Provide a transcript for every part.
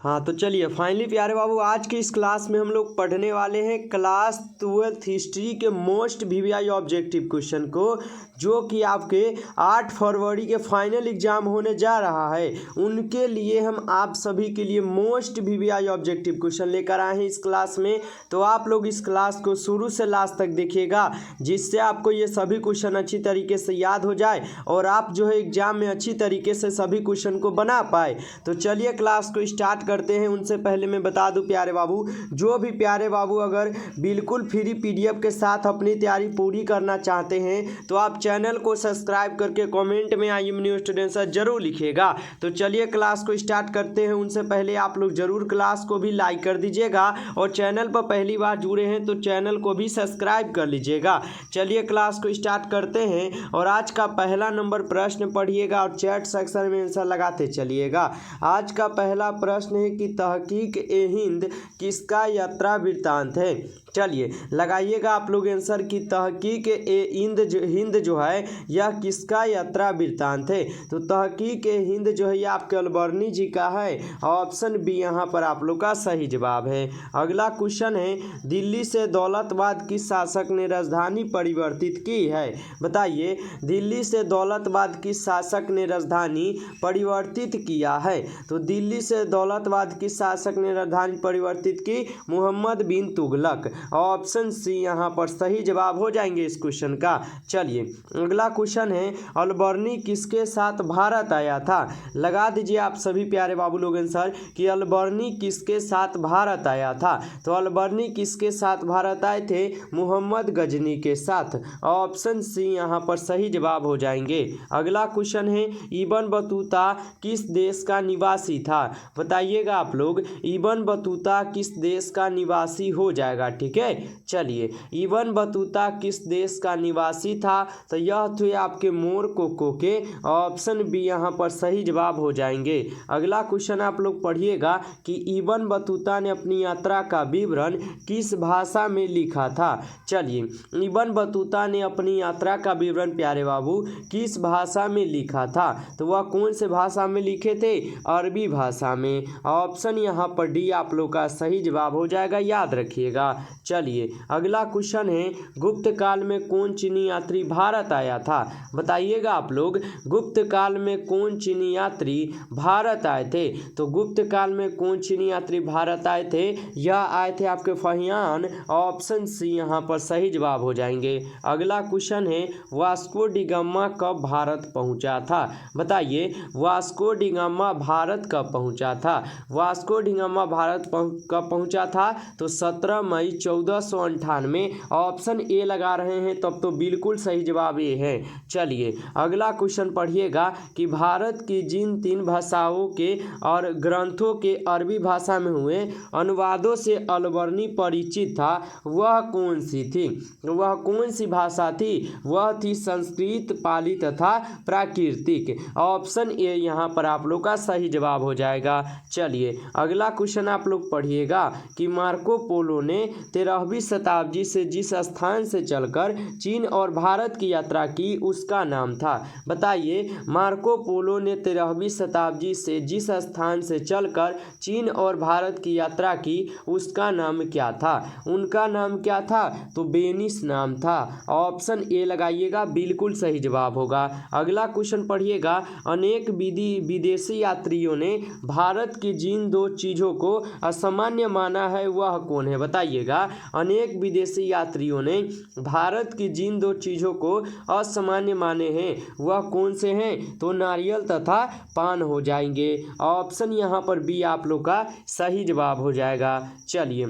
हाँ तो चलिए फाइनली प्यारे बाबू आज की इस क्लास में हम लोग पढ़ने वाले हैं क्लास 12th हिस्ट्री के मोस्ट वीवीआई ऑब्जेक्टिव क्वेश्चन को, जो कि आपके 8 फरवरी के फाइनल एग्जाम होने जा रहा है। उनके लिए हम आप सभी के लिए मोस्ट वीवीआई ऑब्जेक्टिव क्वेश्चन लेकर आए हैं इस क्लास में। तो आप लोग इस क्लास को शुरू से लास्ट तक देखिएगा, जिससे आपको ये सभी क्वेश्चन अच्छी तरीके से याद हो जाए और आप जो है एग्जाम में अच्छी तरीके से सभी क्वेश्चन को बना पाए। तो चलिए क्लास को स्टार्ट करते हैं। उनसे पहले मैं बता दूं प्यारे बाबू, जो भी प्यारे बाबू अगर बिल्कुल फ्री पीडीएफ के साथ अपनी तैयारी पूरी करना चाहते हैं तो आप चैनल को सब्सक्राइब करके कमेंट में I am new student sir जरूर लिखिएगा। तो चलिए क्लास को स्टार्ट करते हैं। उनसे पहले आप लोग जरूर क्लास को भी लाइक कर दीजिएगा और चैनल पर पहली बार जुड़े हैं तो चैनल को भी सब्सक्राइब कर लीजिएगा। चलिए क्लास को स्टार्ट करते हैं और आज का पहला नंबर प्रश्न पढ़िएगा और चैट सेक्शन में आंसर लगाते चलिएगा। आज का पहला प्रश्न है कि तहकीक-ए-हिंद किसका यात्रा वृत्तांत है। चलिए लगाइएगा आप लोग आंसर की तहकीक-ए-हिंद जो है यह किसका यात्रा वृत्तांत है। तो तहकीक-ए-हिंद जो है ये आपके अलबर्नी जी का है। ऑप्शन बी यहाँ पर आप लोग का सही जवाब है। अगला क्वेश्चन है, दिल्ली से दौलताबाद किस शासक ने राजधानी परिवर्तित की है। बताइए, दिल्ली से दौलताबाद किस शासक ने राजधानी परिवर्तित किया है। तो दिल्ली से दौलताबाद किस शासक ने राजधानी परिवर्तित की, मोहम्मद बिन तुगलक। ऑप्शन सी यहाँ पर सही जवाब हो जाएंगे इस क्वेश्चन का। चलिए अगला क्वेश्चन है, अलबर्नी किसके साथ भारत आया था। लगा दीजिए आप सभी प्यारे बाबू लोग आंसर कि अलबर्नी किसके साथ भारत आया था। तो अलबर्नी किसके साथ भारत आए थे, मोहम्मद गजनी के साथ। ऑप्शन सी यहाँ पर सही जवाब हो जाएंगे। अगला क्वेश्चन है, इब्न बतूता किस देश का निवासी था। बताइएगा आप लोग, इब्न बतूता किस देश का निवासी हो जाएगा। ठीक है, चलिए इब्न बतूता किस देश का निवासी था। तो यह थे आपके मोरक्को के। ऑप्शन बी यहाँ पर सही जवाब हो जाएंगे। अगला क्वेश्चन आप लोग पढ़िएगा कि इब्न बतूता ने अपनी यात्रा का विवरण किस भाषा में लिखा था। चलिए इब्न बतूता ने अपनी यात्रा का विवरण प्यारे बाबू किस भाषा में लिखा था। तो वह कौन से भाषा में लिखे थे, अरबी भाषा में। ऑप्शन यहाँ पर डी आप लोग का सही जवाब हो जाएगा, याद रखिएगा। चलिए अगला क्वेश्चन है, गुप्त काल में कौन चीनी यात्री भारत आया था। बताइएगा आप लोग, गुप्त काल में कौन चीनी यात्री भारत आए थे। तो गुप्त काल में कौन चीनी यात्री भारत आए थे, यह आए थे आपके फहियान। ऑप्शन सी यहाँ पर सही जवाब हो जाएंगे। अगला क्वेश्चन है, वास्को डी गामा कब भारत पहुंचा था। बताइए वास्को डी गामा भारत कब पहुंचा था। वास्को डी गामा भारत कब पहुंचा था। तो 17 मई 1498। ऑप्शन ए लगा रहे हैं तब तो बिल्कुल सही जवाब ये है। चलिए अगला क्वेश्चन पढ़िएगा कि भारत की जिन 3 भाषाओं के और ग्रंथों के अरबी भाषा में हुए अनुवादों से अलबर्नी परिचित था, वह कौन सी थी। वह कौन सी भाषा थी, वह थी संस्कृत, पाली तथा प्राकृतिक। ऑप्शन ए यहाँ पर आप लोग का सही जवाब हो जाएगा। चलिए अगला क्वेश्चन आप लोग पढ़िएगा कि मार्को पोलो ने 13वीं शताब्दी से जिस स्थान से चलकर चीन और भारत की यात्रा की उसका नाम था। बताइए मार्को पोलो ने 13वीं शताब्दी से जिस स्थान से चलकर चीन और भारत की यात्रा की उसका नाम क्या था। उनका नाम क्या था, तो वेनिस नाम था। ऑप्शन ए लगाइएगा, बिल्कुल सही जवाब होगा। अगला क्वेश्चन पढ़िएगा, अनेक विदेशी यात्रियों ने भारत की जिन 2 चीज़ों को असामान्य माना है वह कौन है। बताइएगा अनेक विदेशी यात्रियों ने भारत की जिन 2 चीज़ों को असामान्य माने हैं वह कौन से हैं। तो नारियल तथा पान हो जाएंगे। ऑप्शन यहाँ पर बी आप लोग का सही जवाब हो जाएगा। चलिए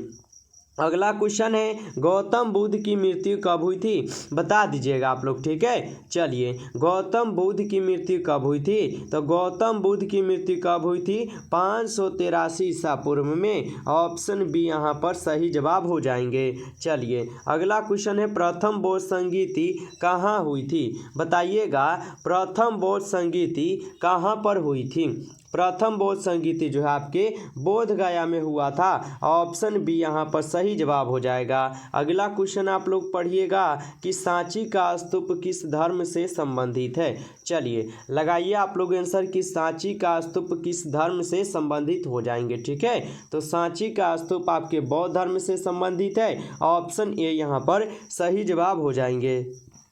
अगला क्वेश्चन है, गौतम बुद्ध की मृत्यु कब हुई थी। बता दीजिएगा आप लोग। ठीक है, चलिए गौतम बुद्ध की मृत्यु कब हुई थी। तो गौतम बुद्ध की मृत्यु कब हुई थी, 583 ईसा पूर्व में। ऑप्शन बी यहाँ पर सही जवाब हो जाएंगे। चलिए अगला क्वेश्चन है, प्रथम बौद्ध संगीति कहाँ हुई थी। बताइएगा प्रथम बौद्ध संगीति कहाँ पर हुई थी। प्रथम बौद्ध संगीति जो है आपके बोध गया में हुआ था। ऑप्शन बी यहाँ पर सही जवाब हो जाएगा। अगला क्वेश्चन आप लोग पढ़िएगा कि सांची का स्तूप किस धर्म से संबंधित है। चलिए लगाइए आप लोग आंसर कि सांची का स्तूप किस धर्म से संबंधित हो जाएंगे। ठीक है, तो सांची का स्तूप आपके बौद्ध धर्म से संबंधित है। ऑप्शन ए यहाँ पर सही जवाब हो जाएंगे।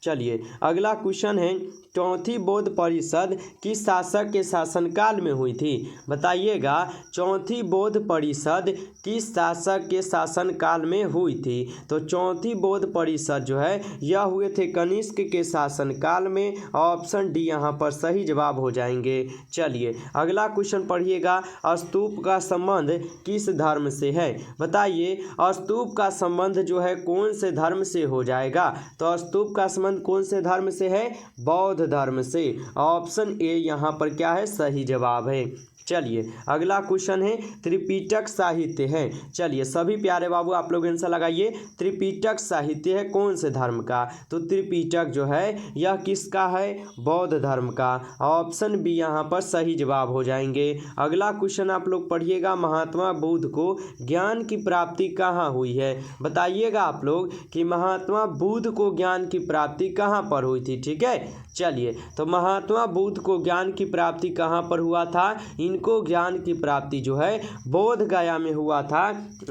चलिए अगला क्वेश्चन है, चौथी बौद्ध परिषद किस शासक के शासनकाल में हुई थी। बताइएगा चौथी बौद्ध परिषद किस शासक के शासनकाल में हुई थी। तो चौथी बौद्ध परिषद जो है यह हुए थे कनिष्क के शासनकाल में। ऑप्शन डी यहाँ पर सही जवाब हो जाएंगे। चलिए अगला क्वेश्चन पढ़िएगा, स्तूप का संबंध किस धर्म से है। बताइए स्तूप का संबंध जो है कौन से धर्म से हो जाएगा। तो स्तूप का संबंध कौन से धर्म से है, बौद्ध धर्म से। ऑप्शन ए यहाँ पर क्या है, सही जवाब है। चलिए अगला क्वेश्चन है, त्रिपिटक साहित्य है। चलिए सभी प्यारे बाबू आप लोग आंसर लगाइए, त्रिपिटक साहित्य है कौन से धर्म का। तो त्रिपिटक जो है यह किसका है, बौद्ध धर्म का। ऑप्शन बी यहाँ पर सही जवाब हो जाएंगे। अगला क्वेश्चन आप लोग पढ़िएगा, महात्मा बुद्ध को ज्ञान की प्राप्ति कहाँ हुई है। बताइएगा आप लोग कि महात्मा बुद्ध को ज्ञान की प्राप्ति कहाँ पर हुई थी। ठीक है, चलिए तो महात्मा बुद्ध को ज्ञान की प्राप्ति कहाँ पर हुआ था। इनको ज्ञान की प्राप्ति जो है बोध गया में हुआ था।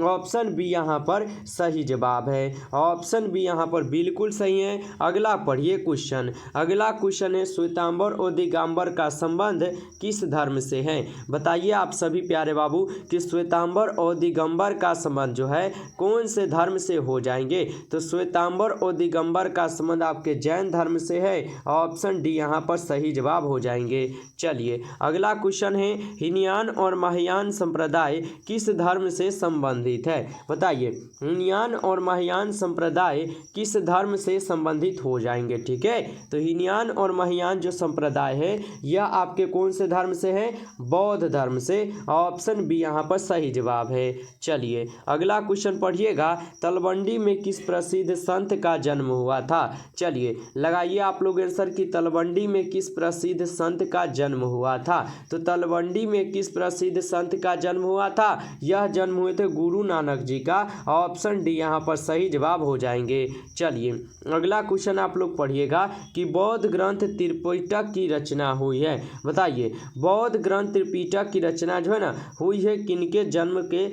ऑप्शन बी यहाँ पर सही जवाब है। ऑप्शन बी यहाँ पर बिल्कुल सही है। अगला पढ़िए क्वेश्चन, अगला क्वेश्चन है, श्वेतांबर और दिगंबर का संबंध किस धर्म से है। बताइए आप सभी प्यारे बाबू कि श्वेतांबर और दिगंबर का संबंध जो है कौन से धर्म से हो जाएंगे। तो श्वेतांबर और दिगंबर का संबंध आपके जैन धर्म से है। ऑप्शन डी यहाँ पर सही जवाब हो जाएंगे। चलिए अगला क्वेश्चन है, हीनयान और महायान संप्रदाय किस धर्म से संबंधित है। बताइए हीनयान और महायान संप्रदाय किस धर्म से संबंधित हो जाएंगे। ठीक है, तो हीनयान और महायान जो संप्रदाय है यह आपके कौन से धर्म से है, बौद्ध धर्म से। ऑप्शन बी यहाँ पर सही जवाब है। चलिए अगला क्वेश्चन पढ़िएगा, तलवंडी में किस प्रसिद्ध संत का जन्म हुआ था। चलिए लगाइए आप लोग आंसर कि तलवंडी में किस प्रसिद्ध संत का जन्म हुआ था। तो तलवंडी में किस प्रसिद्ध संत का जन्म हुआ था, यह जन्म हुए थे गुरु नानक जी का। ऑप्शन डी यहाँ पर सही जवाब हो जाएंगे। चलिए अगला क्वेश्चन आप लोग पढ़िएगा कि बौद्ध ग्रंथ त्रिपिटक की रचना हुई है। बताइए बौद्ध ग्रंथ त्रिपिटक की रचना जो है ना हुई है किनके जन्म के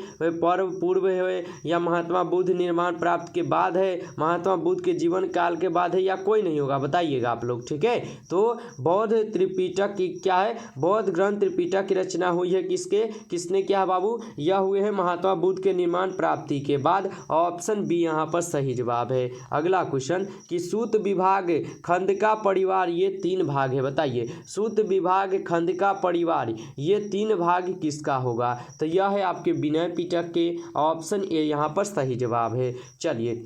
पूर्व है, या महात्मा बुद्ध निर्माण प्राप्त के बाद है, महात्मा बुद्ध के जीवन काल के बाद है, या कोई नहीं होगा। बताइएगा आप लोग। ठीक है, तो बौद्ध त्रिपिटक की क्या है, बौद्ध ग्रंथ त्रिपिटक की रचना हुई है किसने किया है बाबू, यह हुए हैं महात्मा बुद्ध के निर्माण प्राप्ति के बाद। ऑप्शन बी यहाँ पर सही जवाब है। अगला क्वेश्चन कि सूत विभाग खंडका परिवार ये 3 भाग है। बताइए सूत विभाग खंडका परिवार ये 3 भाग किसका होगा। तो यह है आपके विनय पिटक के। ऑप्शन ए यहाँ पर सही जवाब है। चलिए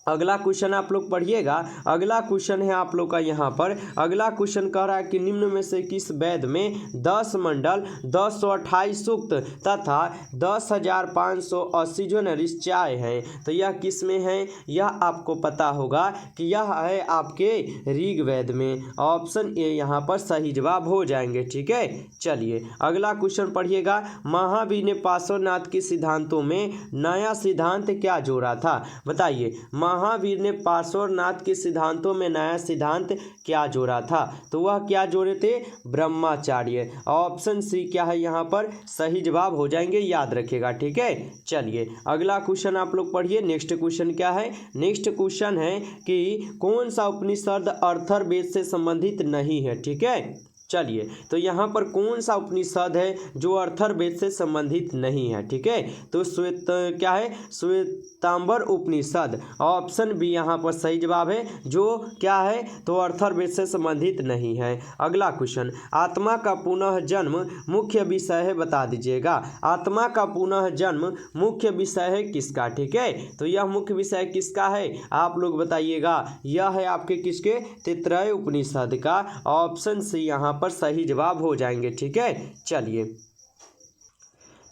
अगला क्वेश्चन आप लोग पढ़िएगा, अगला क्वेश्चन है आप लोग का यहाँ पर। अगला क्वेश्चन कह रहा है कि निम्न में से किस वेद में 10 मंडल 1028 सूक्त तथा 10,580 जो निश्चय हैं। तो यह किस में है, यह आपको पता होगा कि यह है आपके ऋग्वेद में। ऑप्शन ए यहाँ पर सही जवाब हो जाएंगे। ठीक है, चलिए अगला क्वेश्चन पढ़िएगा, महावीर ने पार्श्वनाथ के सिद्धांतों में नया सिद्धांत क्या जोड़ा था। बताइए महावीर ने पार्श्वनाथ के सिद्धांतों में नया सिद्धांत क्या जोड़ा था। तो वह क्या जोड़े थे, ब्रह्मचार्य। ऑप्शन सी क्या है यहाँ पर सही जवाब हो जाएंगे, याद रखिएगा। ठीक है, चलिए अगला क्वेश्चन आप लोग पढ़िए। नेक्स्ट क्वेश्चन क्या है, नेक्स्ट क्वेश्चन है कि कौन सा उपनिषद अथर्ववेद से संबंधित नहीं है। ठीक है, चलिए तो यहाँ पर कौन सा उपनिषद है जो अथर्ववेद से संबंधित नहीं है। ठीक है, तो क्या है, श्वेतांबर उपनिषद। ऑप्शन बी यहाँ पर सही जवाब है, जो क्या है तो अथर्ववेद से संबंधित नहीं है। अगला क्वेश्चन, आत्मा का पुनः जन्म मुख्य विषय है, बता दीजिएगा। आत्मा का पुनः जन्म मुख्य विषय है किसका। ठीक है, तो यह मुख्य विषय किसका है, आप लोग बताइएगा। यह है आपके किसके, तैत्तिरीय उपनिषद का। ऑप्शन सी यहाँ पर सही जवाब हो जाएंगे। ठीक है,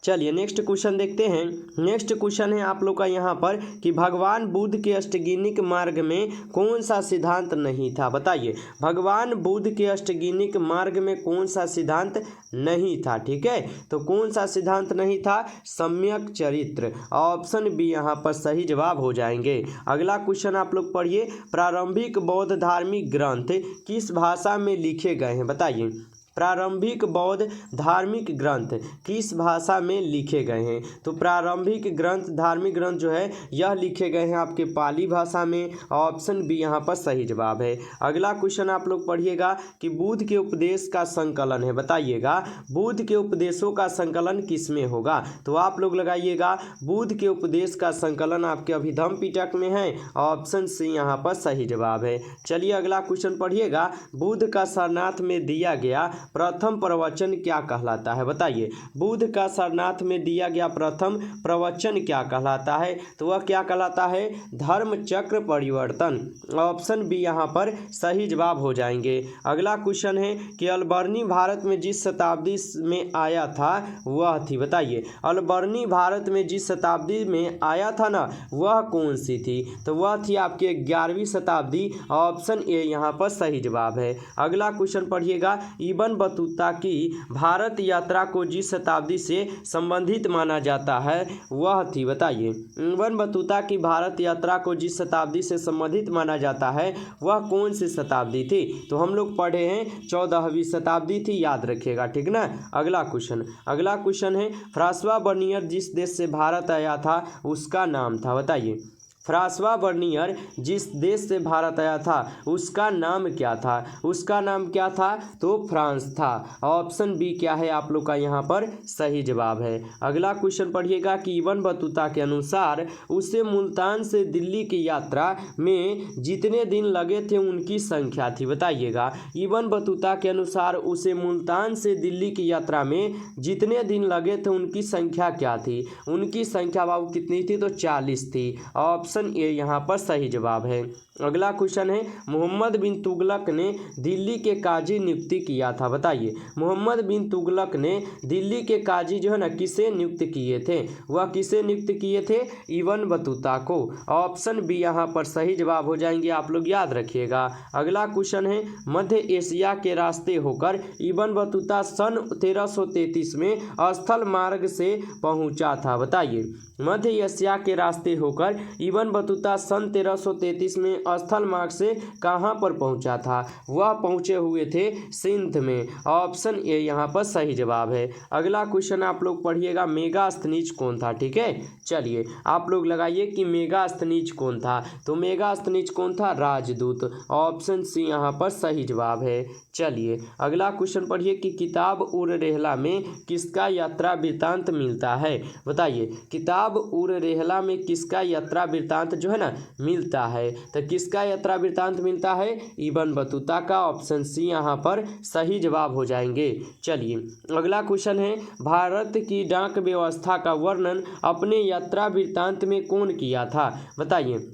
चलिए नेक्स्ट क्वेश्चन देखते हैं। नेक्स्ट क्वेश्चन है आप लोग का यहाँ पर कि भगवान बुद्ध के अष्टगिनिक मार्ग में कौन सा सिद्धांत नहीं था, बताइए। भगवान बुद्ध के अष्टगिनिक मार्ग में कौन सा सिद्धांत नहीं था, ठीक है। तो कौन सा सिद्धांत नहीं था, सम्यक चरित्र, ऑप्शन बी यहाँ पर सही जवाब हो जाएंगे। अगला क्वेश्चन आप लोग पढ़िए, प्रारंभिक बौद्ध धार्मिक ग्रंथ किस भाषा में लिखे गए हैं, बताइए। प्रारंभिक बौद्ध धार्मिक ग्रंथ किस भाषा में लिखे गए हैं। तो प्रारंभिक ग्रंथ धार्मिक ग्रंथ जो है यह लिखे गए हैं आपके पाली भाषा में, ऑप्शन बी यहाँ पर सही जवाब है। अगला क्वेश्चन आप लोग पढ़िएगा कि बुद्ध के उपदेश का संकलन है, बताइएगा बुद्ध के उपदेशों का संकलन किस में होगा। तो आप लोग लगाइएगा बुद्ध के उपदेश का संकलन आपके अभिधम्म पिटक में है, ऑप्शन सी यहाँ पर सही जवाब है। चलिए अगला क्वेश्चन पढ़िएगा, बुद्ध का सारनाथ में दिया गया प्रथम प्रवचन क्या कहलाता है, बताइए। बुद्ध का सारनाथ में दिया गया प्रथम प्रवचन क्या कहलाता है। तो वह क्या कहलाता है, धर्म चक्र परिवर्तन, ऑप्शन बी यहाँ पर सही जवाब हो जाएंगे। अगला क्वेश्चन है कि अलबर्नी भारत में जिस शताब्दी में आया था वह थी, बताइए। अलबर्नी भारत में जिस शताब्दी में आया था ना वह कौन सी थी। तो वह थी आपके 11वीं शताब्दी, ऑप्शन ए यहाँ पर सही जवाब है। अगला क्वेश्चन पढ़िएगा, इब्न बतूता की भारत यात्रा को जिस शताब्दी से संबंधित माना जाता है वह थी, बताइए। इब्न बतूता की भारत यात्रा को जिस शताब्दी से संबंधित माना जाता है वह कौन सी शताब्दी थी। तो हम लोग पढ़े हैं 14वीं शताब्दी थी, याद रखिएगा, ठीक ना। अगला क्वेश्चन है, फ्रांसवा बर्नियर जिस देश से भारत आया था उसका नाम था, बताइए। फ्रांसवा बर्नियर जिस देश से भारत आया था उसका नाम क्या था। उसका नाम क्या था, तो फ्रांस था, ऑप्शन बी क्या है आप लोग का यहाँ पर सही जवाब है। अगला क्वेश्चन पढ़िएगा कि इब्न बतूता के अनुसार उसे मुल्तान से दिल्ली की यात्रा में जितने दिन लगे थे उनकी संख्या थी, बताइएगा। इब्न बतूता के अनुसार उसे मुल्तान से दिल्ली की यात्रा में जितने दिन लगे थे उनकी संख्या क्या थी। उनकी संख्या बाबू कितनी थी, तो 40 थी, ऑप्शन ए यहाँ पर सही जवाब है। अगला क्वेश्चन है, मोहम्मद बिन तुगलक ने दिल्ली के काजी नियुक्ति किया था, बताइए। मोहम्मद बिन तुगलक ने दिल्ली के काजी जो है ना किसे नियुक्त किए थे। वह किसे नियुक्त किए थे, इब्न बतूता को, ऑप्शन बी यहाँ पर सही जवाब हो जाएंगे, आप लोग याद रखिएगा। अगला क्वेश्चन है, मध्य एशिया के रास्ते होकर इब्न बतूता सन 1333 में स्थल मार्ग से पहुंचा था, बताइए। मध्य एशिया के रास्ते होकर इब्न बतूता सन 1333 में स्थल मार्ग से कहाँ पर पहुंचा था। वह पहुंचे हुए थे सिंध में, ऑप्शन ए यहाँ पर सही जवाब है। अगला क्वेश्चन आप लोग पढ़िएगा, मेगास्थनीज कौन था, ठीक है। चलिए आप लोग लगाइए कि मेगास्थनीज कौन था। तो मेगास्थनीज कौन था, राजदूत, ऑप्शन सी यहाँ पर सही जवाब है। चलिए अगला क्वेश्चन पढ़िए कि किताब उर रेहला में किसका यात्रा वृत्तांत मिलता है, बताइए। किताब उर रेहला में किसका यात्रा वृत्तांत जो है ना मिलता है। तो किसका यात्रा वृत्तांत मिलता है, इब्न बतूता का, ऑप्शन सी यहाँ पर सही जवाब हो जाएंगे। चलिए अगला क्वेश्चन है, भारत की डाक व्यवस्था का वर्णन अपने यात्रा वृत्तांत में कौन किया था, बताइए।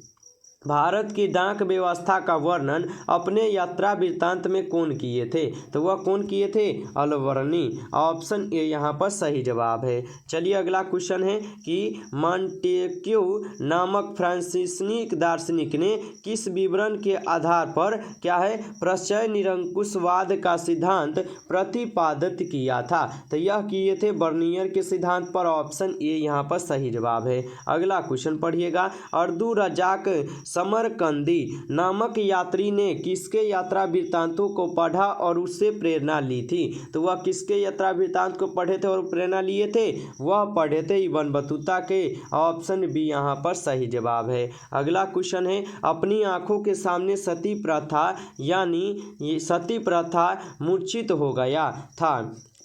भारत की डाक व्यवस्था का वर्णन अपने यात्रा वृत्तांत में कौन किए थे। तो वह कौन किए थे, अलबर्नी, ऑप्शन ए यहाँ पर सही जवाब है। चलिए अगला क्वेश्चन है कि मॉन्टेक्यू नामक फ्रांसीसी दार्शनिक ने किस विवरण के आधार पर क्या है, प्रत्यय निरंकुशवाद का सिद्धांत प्रतिपादित किया था। तो यह किए थे बर्नियर के सिद्धांत पर, ऑप्शन ए यहाँ पर सही जवाब है। अगला क्वेश्चन पढ़िएगा, अर्दू रजाक समरकंदी नामक यात्री ने किसके यात्रा वृत्तांतों को पढ़ा और उससे प्रेरणा ली थी। तो वह किसके यात्रा वृत्तांत को पढ़े थे और प्रेरणा लिए थे, वह पढ़े थे इब्न बतूता के, ऑप्शन बी यहाँ पर सही जवाब है। अगला क्वेश्चन है, अपनी आंखों के सामने सती प्रथा यानी सती प्रथा मूर्छित हो गया था।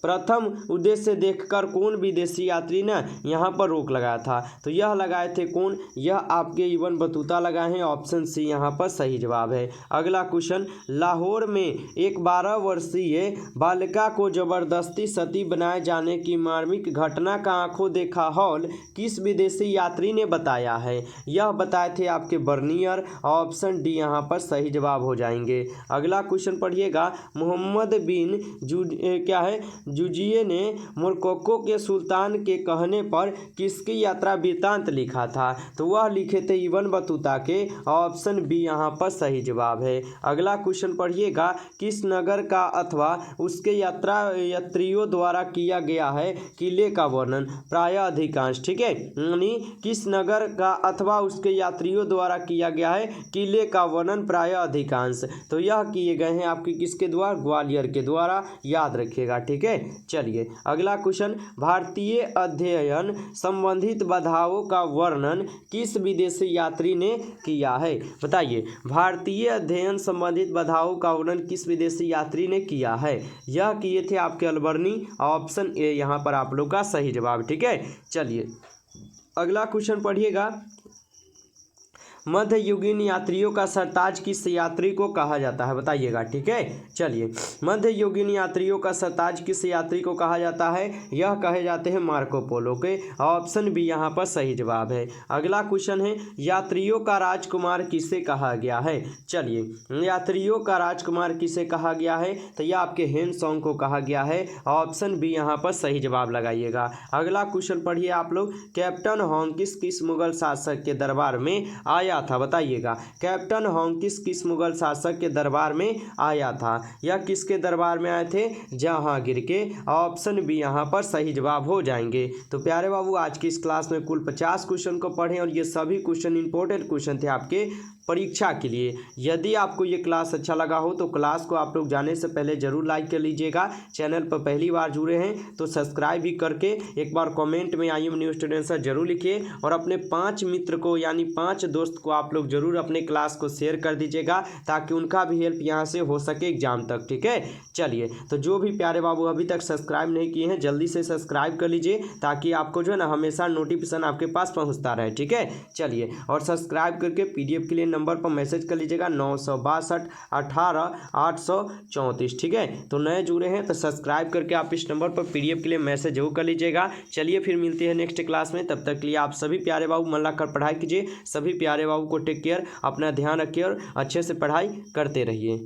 प्रथम उद्देश्य देखकर कौन विदेशी यात्री ने यहाँ पर रोक लगाया था। तो यह लगाए थे कौन, यह आपके इब्न बतूता लगाए हैं, ऑप्शन सी यहाँ पर सही जवाब है। अगला क्वेश्चन, लाहौर में एक 12 वर्षीय बालिका को जबरदस्ती सती बनाए जाने की मार्मिक घटना का आंखों देखा हॉल किस विदेशी यात्री ने बताया है। यह बताए थे आपके बर्नियर, ऑप्शन डी यहाँ पर सही जवाब हो जाएंगे। अगला क्वेश्चन पढ़िएगा, मोहम्मद बिन जुजिए ने मोरक्को के सुल्तान के कहने पर किसकी यात्रा वृत्तांत लिखा था? तो वह लिखे थे इब्न बतूता के। ऑप्शन बी यहाँ पर सही जवाब है। अगला क्वेश्चन पढ़िएगा, किस नगर का अथवा उसके यात्रियों द्वारा किया गया है किले का वर्णन? प्रायः अधिकांश, ठीक है, यानी किस नगर का अथवा उसके यात्रियों द्वारा किया गया है किले का वर्णन? प्रायः अधिकांश। तो यह किए गए हैं आपके किसके द्वारा? ग्वालियर के द्वारा, याद रखिएगा, ठीक है। चलिए अगला क्वेश्चन, भारतीय अध्ययन संबंधित बाधाओं का वर्णन किस विदेशी यात्री ने किया है? बताइए, भारतीय अध्ययन संबंधित बाधाओं का वर्णन किस विदेशी यात्री ने किया है? यह किए थे आपके अलबर्नी। ऑप्शन ए यहाँ पर आप लोग का सही जवाब, ठीक है। चलिए अगला क्वेश्चन पढ़िएगा, मध्ययुगीन यात्रियों का सरताज किस यात्री को कहा जाता है? बताइएगा, ठीक है। चलिए, मध्ययुगीन यात्रियों का सरताज किस यात्री को कहा जाता है? यह कहे जाते हैं मार्को पोलो के। ऑप्शन बी यहाँ पर सही जवाब है। अगला क्वेश्चन है, यात्रियों का राजकुमार किसे कहा गया है? चलिए, यात्रियों का राजकुमार किसे कहा गया है? तो यह आपके हेनसोंग को कहा गया है। ऑप्शन बी यहाँ पर सही जवाब लगाइएगा। अगला क्वेश्चन पढ़िए आप लोग, कैप्टन हॉकिंस किस मुगल शासक के दरबार में आया था? बताइएगा, कैप्टन हॉकिंस किस मुगल शासक के दरबार में आया था? यह किसके दरबार में आए थे? जहांगीर के। ऑप्शन बी यहाँ पर सही जवाब हो जाएंगे। तो प्यारे बाबू, आज की इस क्लास में कुल 50 क्वेश्चन को पढ़ें और ये सभी क्वेश्चन इंपॉर्टेंट क्वेश्चन थे आपके परीक्षा के लिए। यदि आपको ये क्लास अच्छा लगा हो तो क्लास को आप लोग जाने से पहले जरूर लाइक कर लीजिएगा। चैनल पर पहली बार जुड़े हैं तो सब्सक्राइब भी करके एक बार कमेंट में I am new student sir जरूर लिखिए और अपने 5 मित्र को यानी 5 दोस्त को आप लोग जरूर अपने क्लास को शेयर कर दीजिएगा ताकि उनका भी हेल्प यहाँ से हो सके एग्जाम तक, ठीक है। चलिए, तो जो भी प्यारे बाबू अभी तक सब्सक्राइब नहीं किए हैं जल्दी से सब्सक्राइब कर लीजिए ताकि आपको जो है ना हमेशा नोटिफिकेशन आपके पास पहुँचता रहे, ठीक है। चलिए, और सब्सक्राइब करके PDF के लिए नंबर पर मैसेज कर लीजिएगा 962 18 834, ठीक है। तो नए जुड़े हैं तो सब्सक्राइब करके आप इस नंबर पर PDF के लिए मैसेज जरूर कर लीजिएगा। चलिए फिर मिलते हैं नेक्स्ट क्लास में, तब तक के लिए आप सभी प्यारे बाबू मन लगाकर पढ़ाई कीजिए। सभी प्यारे बाबू को टेक केयर, अपना ध्यान रखिए और अच्छे से पढ़ाई करते रहिए।